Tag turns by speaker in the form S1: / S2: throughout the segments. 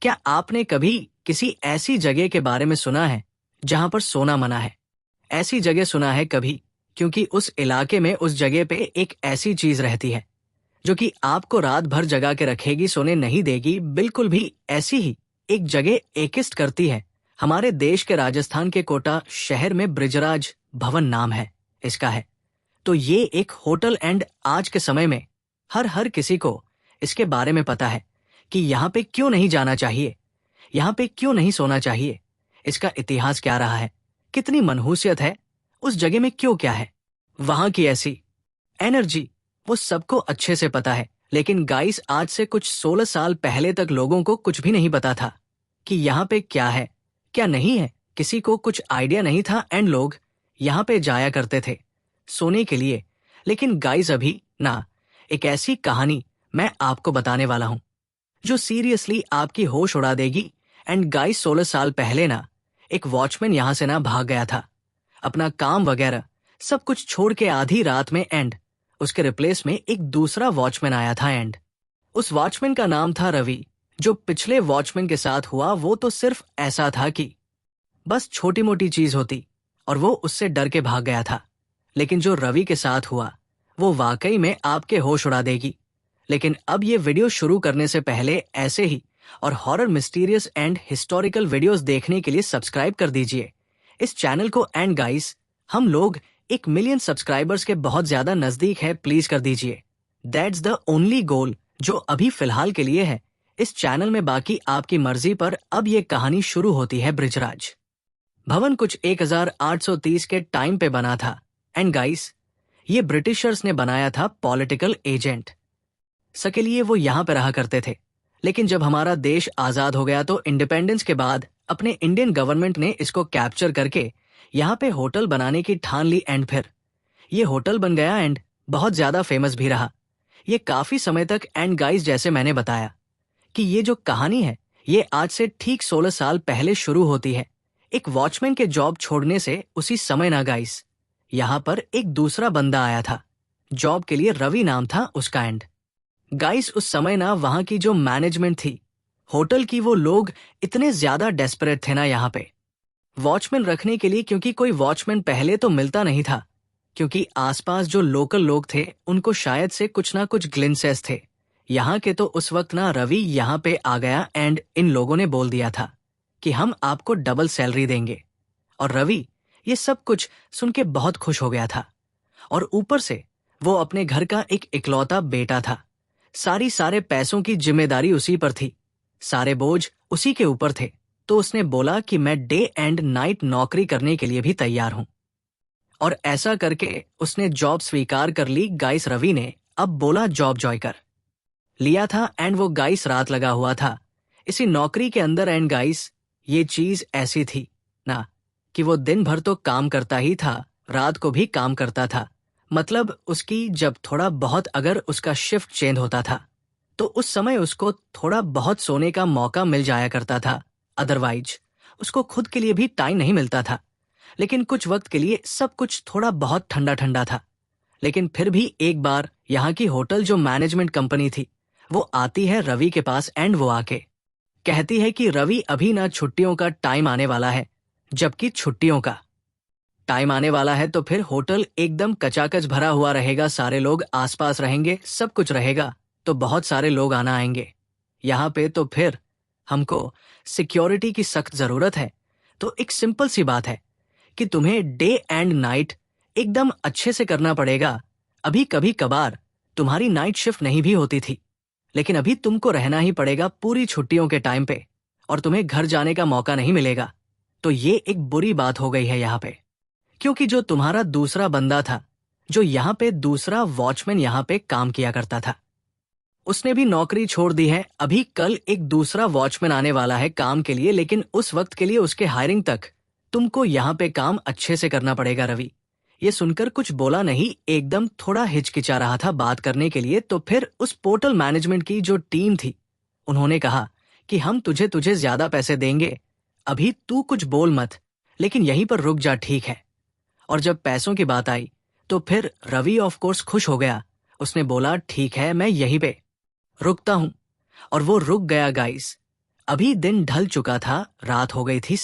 S1: क्या आपने कभी किसी ऐसी जगह के बारे में सुना है जहां पर सोना मना है? ऐसी जगह सुना है कभी, क्योंकि उस इलाके में उस जगह पे एक ऐसी चीज रहती है जो कि आपको रात भर जगा के रखेगी, सोने नहीं देगी। बिल्कुल भी ऐसी ही एक जगह एकिस्ट करती है हमारे देश के राजस्थान के कोटा शहर में। ब्रिजराज भवन नाम है इसका है। तो ये एक होटल एंड आज के समय में हर किसी को इसके बारे में पता है कि यहाँ पे क्यों नहीं जाना चाहिए, यहाँ पे क्यों नहीं सोना चाहिए, इसका इतिहास क्या रहा है, कितनी मनहूसियत है उस जगह में, क्यों क्या है वहां की ऐसी एनर्जी, वो सबको अच्छे से पता है। लेकिन गाइस, आज से कुछ 16 साल पहले तक लोगों को कुछ भी नहीं पता था कि यहाँ पे क्या है क्या नहीं है। किसी को कुछ आइडिया नहीं था एंड लोग यहाँ पे जाया करते थे सोने के लिए। लेकिन गाइस, अभी ना एक ऐसी कहानी मैं आपको बताने वाला हूं जो सीरियसली आपकी होश उड़ा देगी। एंड गाइस, 16 साल पहले ना एक वॉचमैन यहां से ना भाग गया था, अपना काम वगैरह सब कुछ छोड़ के आधी रात में। एंड उसके रिप्लेस में एक दूसरा वॉचमैन आया था एंड उस वॉचमैन का नाम था रवि। जो पिछले वॉचमैन के साथ हुआ वो तो सिर्फ ऐसा था कि बस छोटी मोटी चीज होती और वो उससे डर के भाग गया था। लेकिन जो रवि के साथ हुआ वो वाकई में आपके होश उड़ा देगी। लेकिन अब ये वीडियो शुरू करने से पहले ऐसे ही और horror, mysterious and historical videos देखने के लिए सब्सक्राइब कर दीजिए इस चैनल को। एंड गाइस, हम लोग 1 मिलियन सब्सक्राइबर्स के बहुत ज्यादा नजदीक है, प्लीज कर दीजिए। दैट्स द ओनली गोल जो अभी फिलहाल के लिए है इस चैनल में। बाकी आपकी मर्जी पर। अब ये कहानी शुरू होती है। ब्रिजराज भवन कुछ 1830 के टाइम पे बना था। एंड गाइस, ये ब्रिटिशर्स ने बनाया था पॉलिटिकल एजेंट सके लिए वो यहाँ पे रहा करते थे। लेकिन जब हमारा देश आजाद हो गया तो इंडिपेंडेंस के बाद अपने इंडियन गवर्नमेंट ने इसको कैप्चर करके यहाँ पे होटल बनाने की ठान ली। एंड फिर ये होटल बन गया एंड बहुत ज्यादा फेमस भी रहा ये काफी समय तक। एंड गाइस, जैसे मैंने बताया कि ये जो कहानी है ये आज से ठीक 16 साल पहले शुरू होती है एक वॉचमैन के जॉब छोड़ने से। उसी समय ना गाइस, यहाँ पर एक दूसरा बंदा आया था जॉब के लिए, रवि नाम था उसका। एंड गाइस, उस समय ना वहां की जो मैनेजमेंट थी होटल की, वो लोग इतने ज्यादा डेस्परेट थे ना यहाँ पे वॉचमैन रखने के लिए, क्योंकि कोई वॉचमैन पहले तो मिलता नहीं था। क्योंकि आसपास जो लोकल लोग थे उनको शायद से कुछ ना कुछ ग्लिम्सेस थे यहाँ के। तो उस वक्त ना रवि यहाँ पे आ गया एंड इन लोगों ने बोल दिया था कि हम आपको डबल सैलरी देंगे। और रवि ये सब कुछ सुन के बहुत खुश हो गया था। और ऊपर से वो अपने घर का एक इकलौता बेटा था। सारे पैसों की जिम्मेदारी उसी पर थी, सारे बोझ उसी के ऊपर थे। तो उसने बोला कि मैं डे एंड नाइट नौकरी करने के लिए भी तैयार हूं। और ऐसा करके उसने जॉब स्वीकार कर ली। गाइस, रवि ने अब बोला जॉब जॉय कर लिया था। एंड वो गाइस रात लगा हुआ था इसी नौकरी के अंदर। एंड गाइस, ये चीज ऐसी थी ना कि वो दिन भर तो काम करता ही था, रात को भी काम करता था। मतलब उसकी जब थोड़ा बहुत अगर उसका शिफ्ट चेंज होता था तो उस समय उसको थोड़ा बहुत सोने का मौका मिल जाया करता था। अदरवाइज उसको खुद के लिए भी टाइम नहीं मिलता था। लेकिन कुछ वक्त के लिए सब कुछ थोड़ा बहुत ठंडा ठंडा था। लेकिन फिर भी एक बार यहाँ की होटल जो मैनेजमेंट कंपनी थी वो आती है रवि के पास। एंड वो आके कहती है कि रवि, अभी ना छुट्टियों का टाइम आने वाला है। जबकि छुट्टियों का टाइम आने वाला है तो फिर होटल एकदम कचाकच भरा हुआ रहेगा, सारे लोग आसपास रहेंगे, सब कुछ रहेगा, तो बहुत सारे लोग आना आएंगे यहाँ पे। तो फिर हमको सिक्योरिटी की सख्त जरूरत है। तो एक सिंपल सी बात है कि तुम्हें डे एंड नाइट एकदम अच्छे से करना पड़ेगा। अभी कभी कभार तुम्हारी नाइट शिफ्ट नहीं भी होती थी, लेकिन अभी तुमको रहना ही पड़ेगा पूरी छुट्टियों के टाइम पे और तुम्हें घर जाने का मौका नहीं मिलेगा। तो ये एक बुरी बात हो गई है यहाँ पे, क्योंकि जो तुम्हारा दूसरा बंदा था, जो यहाँ पे दूसरा वॉचमैन यहाँ पे काम किया करता था, उसने भी नौकरी छोड़ दी है। अभी कल एक दूसरा वॉचमैन आने वाला है काम के लिए, लेकिन उस वक्त के लिए उसके हायरिंग तक तुमको यहाँ पे काम अच्छे से करना पड़ेगा। रवि ये सुनकर कुछ बोला नहीं, एकदम थोड़ा हिचकिचा रहा था बात करने के लिए। तो फिर उस पोर्टल मैनेजमेंट की जो टीम थी उन्होंने कहा कि हम तुझे ज्यादा पैसे देंगे, अभी तू कुछ बोल मत, लेकिन यहीं पर रुक जा, ठीक है। और जब पैसों की बात आई तो फिर रवि ऑफ कोर्स खुश हो गया। उसने बोला ठीक है, मैं यहीं पे रुकता हूं। और वो रुक गया गाइस। अभी दिन ढल चुका था, रात हो गई थी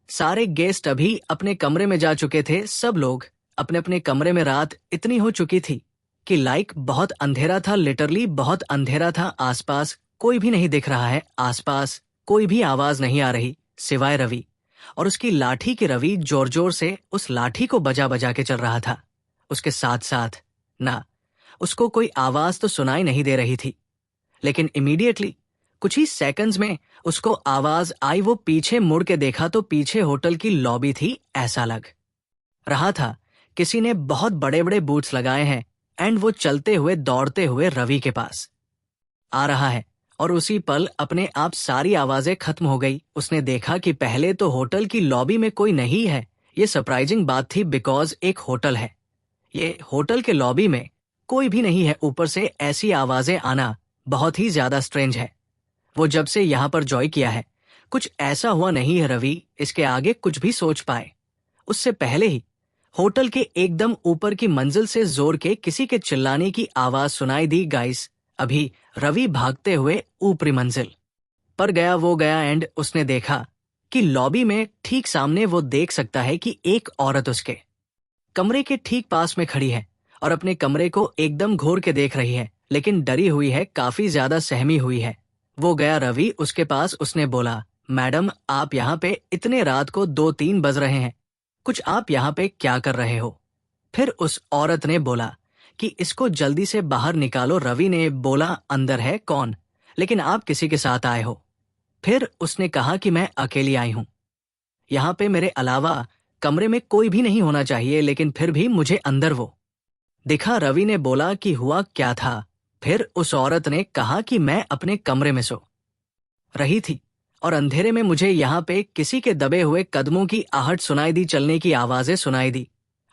S1: सारे गेस्ट अभी अपने कमरे में जा चुके थे। सब लोग अपने अपने कमरे में। रात इतनी हो चुकी थी कि बहुत अंधेरा था, लिटरली बहुत अंधेरा था। आसपास कोई भी नहीं दिख रहा है, आसपास कोई भी आवाज नहीं आ रही सिवाय रवि और उसकी लाठी की। रवि जोर जोर से उस लाठी को बजा बजा के चल रहा था। उसके साथ साथ ना उसको कोई आवाज तो सुनाई नहीं दे रही थी, लेकिन इमीडिएटली कुछ ही सेकंड्स में उसको आवाज आई। वो पीछे मुड़ के देखा तो पीछे होटल की लॉबी थी। ऐसा लग रहा था किसी ने बहुत बड़े बड़े बूट्स लगाए हैं एंड वो चलते हुए दौड़ते हुए रवि के पास आ रहा है। और उसी पल अपने आप सारी आवाजें खत्म हो गई। उसने देखा कि पहले तो होटल की लॉबी में कोई नहीं है। ये सरप्राइजिंग बात थी, बिकॉज एक होटल है, ये होटल के लॉबी में कोई भी नहीं है। ऊपर से ऐसी आवाजें आना बहुत ही ज्यादा स्ट्रेंज है। वो जब से यहाँ पर जॉय किया है कुछ ऐसा हुआ नहीं है रवि इसके आगे कुछ भी सोच पाए। उससे पहले ही होटल के एकदम ऊपर की मंजिल से जोर के किसी के चिल्लाने की आवाज सुनाई दी। गाइस, अभी रवि भागते हुए ऊपरी मंजिल पर गया। वो गया एंड उसने देखा कि लॉबी में ठीक सामने वो देख सकता है कि एक औरत उसके कमरे के ठीक पास में खड़ी है और अपने कमरे को एकदम घूर के देख रही है, लेकिन डरी हुई है, काफी ज्यादा सहमी हुई है। वो गया रवि उसके पास। उसने बोला, मैडम आप यहाँ पे इतने रात को 2-3 बज रहे हैं, कुछ आप यहाँ पे क्या कर रहे हो? फिर उस औरत ने बोला कि इसको जल्दी से बाहर निकालो। रवि ने बोला, अंदर है कौन, लेकिन आप किसी के साथ आए हो? फिर उसने कहा कि मैं अकेली आई हूं, यहाँ पे मेरे अलावा कमरे में कोई भी नहीं होना चाहिए, लेकिन फिर भी मुझे अंदर वो दिखा। रवि ने बोला कि हुआ क्या था? फिर उस औरत ने कहा कि मैं अपने कमरे में सो रही थी और अंधेरे में मुझे यहाँ पे किसी के दबे हुए कदमों की आहट सुनाई दी, चलने की आवाजें सुनाई दी।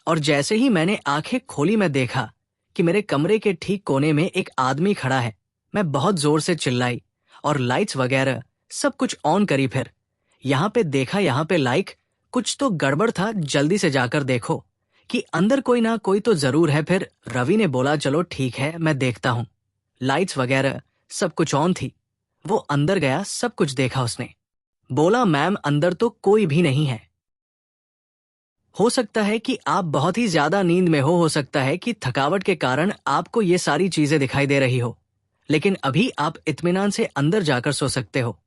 S1: और जैसे ही मैंने आंखें खोली मैं देखा कि मेरे कमरे के ठीक कोने में एक आदमी खड़ा है। मैं बहुत जोर से चिल्लाई और लाइट्स वगैरह सब कुछ ऑन करी। फिर यहाँ पे देखा, यहाँ पे कुछ तो गड़बड़ था, जल्दी से जाकर देखो कि अंदर कोई ना कोई तो जरूर है। फिर रवि ने बोला, चलो ठीक है मैं देखता हूँ। लाइट्स वगैरह सब कुछ ऑन थी। वो अंदर गया, सब कुछ देखा। उसने बोला, मैम अंदर तो कोई भी नहीं है। हो सकता है कि आप बहुत ही ज्यादा नींद में हो सकता है कि थकावट के कारण आपको ये सारी चीजें दिखाई दे रही हो, लेकिन अभी आप इत्मीनान से अंदर जाकर सो सकते हो।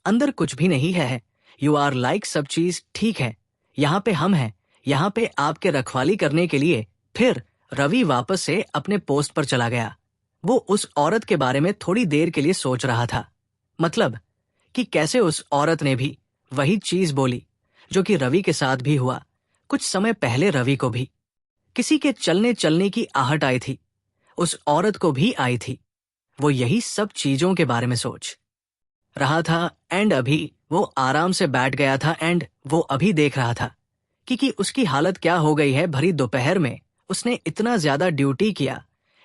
S1: अंदर कुछ भी नहीं है। यू आर सब चीज ठीक है, यहाँ पे हम हैं, यहाँ पे आपके रखवाली करने के लिए। फिर रवि वापस से अपने पोस्ट पर चला गया। वो उस औरत के बारे में थोड़ी देर के लिए सोच रहा था, मतलब कि कैसे उस औरत ने भी वही चीज बोली जो कि रवि के साथ भी हुआ। कुछ समय पहले रवि को भी किसी के चलने की आहट आई थी, उस औरत को भी आई थी। वो यही सब चीजों के बारे में सोच रहा था एंड अभी वो आराम से बैठ गया था एंड वो अभी देख रहा था कि उसकी हालत क्या हो गई है। भरी दोपहर में उसने इतना ज्यादा ड्यूटी किया,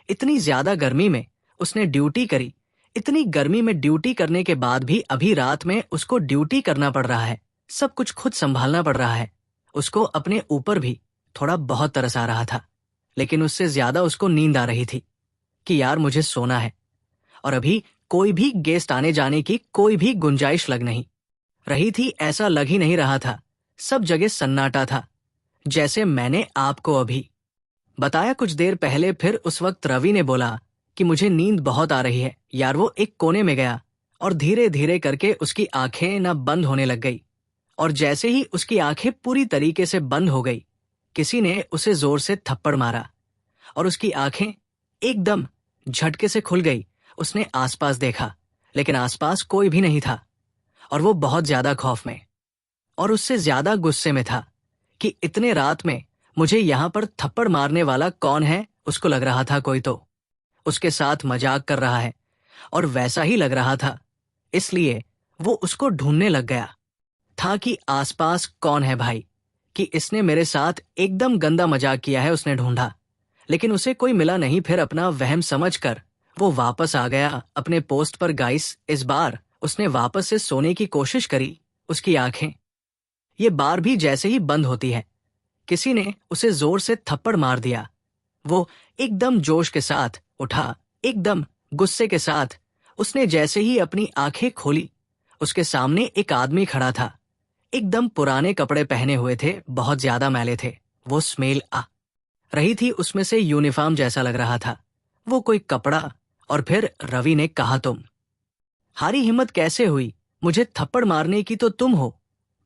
S1: इतनी ज्यादा गर्मी में उसने ड्यूटी करी। इतनी गर्मी में ड्यूटी करने के बाद भी अभी रात में उसको ड्यूटी करना पड़ रहा है, सब कुछ खुद संभालना पड़ रहा है। उसको अपने ऊपर भी थोड़ा बहुत तरस आ रहा था, लेकिन उससे ज्यादा उसको नींद आ रही थी कि यार मुझे सोना है। और अभी कोई भी गेस्ट आने जाने की कोई भी गुंजाइश लग नहीं रही थी, ऐसा लग ही नहीं रहा था। सब जगह सन्नाटा था, जैसे मैंने आपको अभी बताया कुछ देर पहले। फिर उस वक्त रवि ने बोला कि मुझे नींद बहुत आ रही है यार। वो एक कोने में गया और धीरे धीरे करके उसकी आंखें ना बंद होने लग गई। और जैसे ही उसकी आंखें पूरी तरीके से बंद हो गई, किसी ने उसे जोर से थप्पड़ मारा और उसकी आंखें एकदम झटके से खुल गई। उसने आसपास देखा, लेकिन आसपास कोई भी नहीं था और वो बहुत ज्यादा खौफ में और उससे ज्यादा गुस्से में था कि इतने रात में मुझे यहाँ पर थप्पड़ मारने वाला कौन है। उसको लग रहा था कोई तो उसके साथ मजाक कर रहा है और वैसा ही लग रहा था, इसलिए वो उसको ढूंढने लग गया था कि आसपास कौन है भाई, कि इसने मेरे साथ एकदम गंदा मजाक किया है। उसने ढूंढा लेकिन उसे कोई मिला नहीं। फिर अपना वहम समझकर वो वापस आ गया अपने पोस्ट पर। गाइस, इस बार उसने वापस से सोने की कोशिश करी। उसकी आंखें ये बार भी जैसे ही बंद होती है, किसी ने उसे जोर से थप्पड़ मार दिया। वो एकदम जोश के साथ उठा, एकदम गुस्से के साथ उसने जैसे ही अपनी आंखें खोली, उसके सामने एक आदमी खड़ा था। एकदम पुराने कपड़े पहने हुए थे, बहुत ज्यादा मैले थे। वो स्मेल आ रही थी उसमें से, यूनिफॉर्म जैसा लग रहा था वो कोई कपड़ा। और फिर रवि ने कहा, तुम हारी हिम्मत कैसे हुई? मुझे थप्पड़ मारने की तो तुम हो।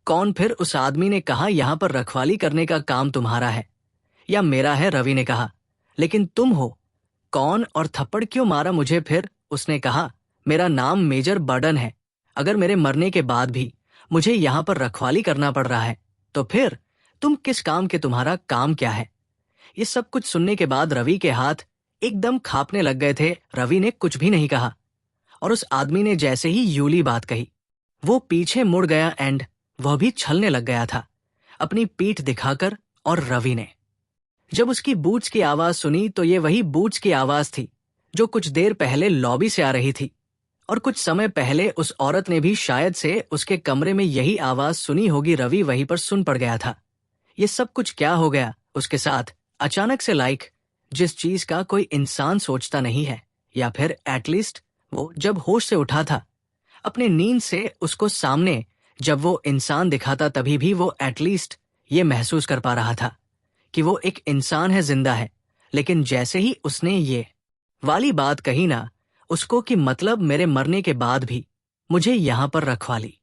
S1: कौन? फिर उस आदमी ने कहा, यहां पर रखवाली करने का काम तुम्हारा है या मेरा है? रवि ने कहा, लेकिन तुम हो कौन और थप्पड़ क्यों मारा मुझे? फिर उसने कहा, मेरा नाम मेजर बर्डन है। अगर मेरे मरने के बाद भी मुझे यहां पर रखवाली करना पड़ रहा है तो फिर तुम किस काम के? तुम्हारा काम क्या है? ये सब कुछ सुनने के बाद रवि के हाथ एकदम कांपने लग गए थे। रवि ने कुछ भी नहीं कहा और उस आदमी ने जैसे ही यूली बात कही वो पीछे मुड़ गया एंड वह भी छलने लग गया था, अपनी पीठ दिखाकर। और रवि ने जब उसकी बूट्स की आवाज सुनी तो ये वही बूट्स की आवाज थी जो कुछ देर पहले लॉबी से आ रही थी। और कुछ समय पहले उस औरत ने भी शायद से उसके कमरे में यही आवाज सुनी होगी। रवि वहीं पर सुन पड़ गया था। ये सब कुछ क्या हो गया उसके साथ अचानक से? जिस चीज का कोई इंसान सोचता नहीं है, या फिर एटलीस्ट वो जब होश से उठा था अपने नींद से, उसको सामने जब वो इंसान दिखाता तभी भी वो एटलीस्ट ये महसूस कर पा रहा था कि वो एक इंसान है, जिंदा है। लेकिन जैसे ही उसने ये वाली बात कही ना उसको, कि मतलब मेरे मरने के बाद भी मुझे यहां पर रखवाली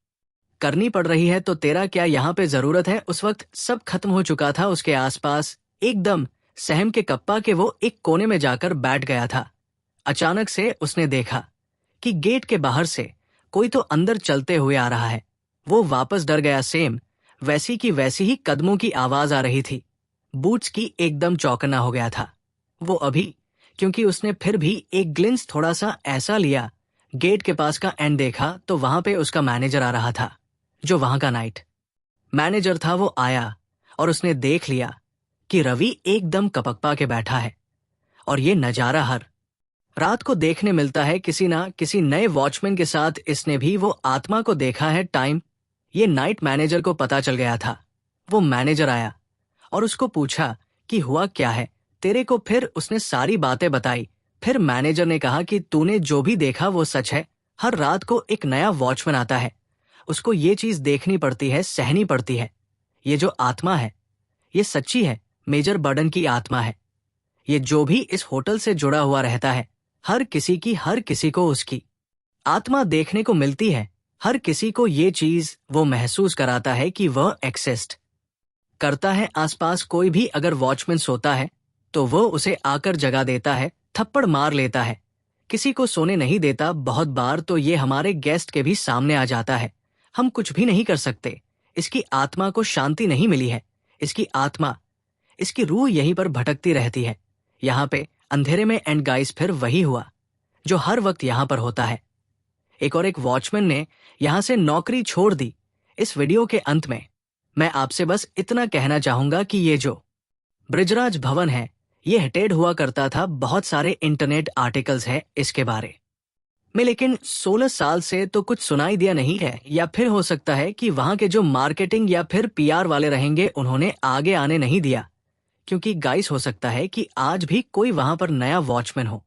S1: करनी पड़ रही है, तो तेरा क्या यहां पे जरूरत है? उस वक्त सब खत्म हो चुका था उसके आसपास। एकदम सहम के कप्पा के वो एक कोने में जाकर बैठ गया था। अचानक से उसने देखा कि गेट के बाहर से कोई तो अंदर चलते हुए आ रहा है। वो वापस डर गया। सेम वैसी की वैसी ही कदमों की आवाज आ रही थी। बूट्स की एकदम चौकन्ना हो गया था वो अभी, क्योंकि उसने फिर भी एक ग्लिंस थोड़ा सा ऐसा लिया, गेट के पास का एंड देखा तो वहां पे उसका मैनेजर आ रहा था, जो वहां का नाइट मैनेजर था। वो आया और उसने देख लिया कि रवि एकदम कपकपा के बैठा है। और ये नजारा हर रात को देखने मिलता है किसी ना किसी नए वॉचमैन के साथ। इसने भी वो आत्मा को देखा है। टाइम ये नाइट मैनेजर को पता चल गया था। वो मैनेजर आया और उसको पूछा कि हुआ क्या है तेरे को? फिर उसने सारी बातें बताई। फिर मैनेजर ने कहा कि तूने जो भी देखा वो सच है। हर रात को एक नया वॉचमैन आता है, उसको ये चीज देखनी पड़ती है, सहनी पड़ती है। ये जो आत्मा है ये सच्ची है, मेजर बर्डन की आत्मा है। ये जो भी इस होटल से जुड़ा हुआ रहता है, हर किसी को उसकी आत्मा देखने को मिलती है। हर किसी को ये चीज वो महसूस कराता है कि वह एक्सिस्ट करता है आसपास। कोई भी अगर वॉचमैन सोता है तो वो उसे आकर जगा देता है, थप्पड़ मार लेता है, किसी को सोने नहीं देता। बहुत बार तो ये हमारे गेस्ट के भी सामने आ जाता है, हम कुछ भी नहीं कर सकते। इसकी आत्मा को शांति नहीं मिली है। इसकी आत्मा, इसकी रूह यहीं पर भटकती रहती है, यहाँ पे अंधेरे में। एंड गाइस, फिर वही हुआ जो हर वक्त यहाँ पर होता है। एक वॉचमैन ने यहाँ से नौकरी छोड़ दी। इस वीडियो के अंत में मैं आपसे बस इतना कहना चाहूंगा कि ये जो ब्रिजराज भवन है ये हिटेड हुआ करता था। बहुत सारे इंटरनेट आर्टिकल्स है इसके बारे में, लेकिन 16 साल से तो कुछ सुनाई दिया नहीं है। या फिर हो सकता है कि वहां के जो मार्केटिंग या फिर पीआर वाले रहेंगे उन्होंने आगे आने नहीं दिया, क्योंकि गाइस हो सकता है कि आज भी कोई वहां पर नया वॉचमैन हो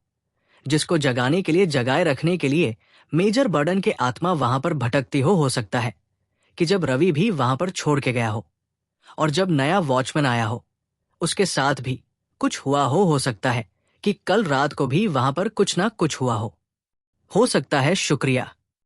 S1: जिसको जगाने के लिए, जगाए रखने के लिए मेजर बर्डन के आत्मा वहां पर भटकती हो सकता है कि जब रवि भी वहां पर छोड़ के गया हो और जब नया वॉचमैन आया हो उसके साथ भी कुछ हुआ हो सकता है कि कल रात को भी वहां पर कुछ ना कुछ हुआ हो सकता है। शुक्रिया।